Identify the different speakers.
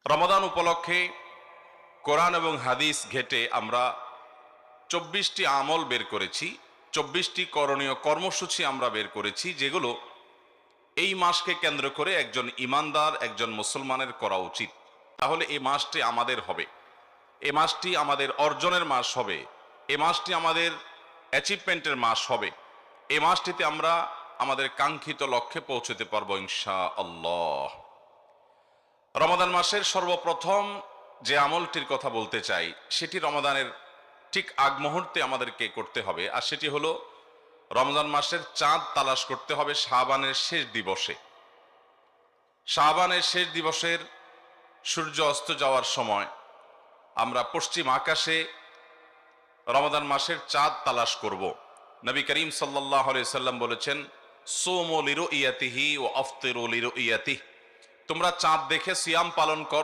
Speaker 1: রমাদান উপলক্ষে কোরআন এবং হাদিস ঘেটে আমরা 24টি আমল বের করেছি, 24টি করণীয় কর্মসূচি আমরা বের করেছি, যেগুলো এই মাসকে কেন্দ্র করে একজন ইমানদার, একজন মুসলমানের করা উচিত। তাহলে এই মাসটি আমাদের হবে, এই মাসটি আমাদের অর্জনের মাস হবে, এই মাসটি আমাদের অ্যাচিভমেন্টের মাস হবে, এই মাসটিতে আমরা আমাদের কাঙ্ক্ষিত লক্ষ্যে পৌঁছতে পারবো ইনশাআল্লাহ। রমাদান মাসের সর্বপ্রথম যে আমলটির কথা বলতে চাই, সেটি রমাদানের ঠিক আগ মুহূর্তে আমাদেরকে করতে হবে, আর সেটি হলো রমজান মাসের চাঁদ তালাশ করতে হবে শাবানের শেষ দিবসে। শাবানের শেষ দিবসের সূর্য অস্ত যাওয়ার সময় আমরা পশ্চিম আকাশে রমাদান মাসের চাঁদ তালাশ করব। নবী করিম সাল্লাল্লাহু আলাইহি সাল্লাম বলেছেন, সোমু লিরুইয়াতিহি ওয়া আফতিরু লিরুইয়াতিহি, তোমরা চাঁদ দেখে সিয়াম পালন কর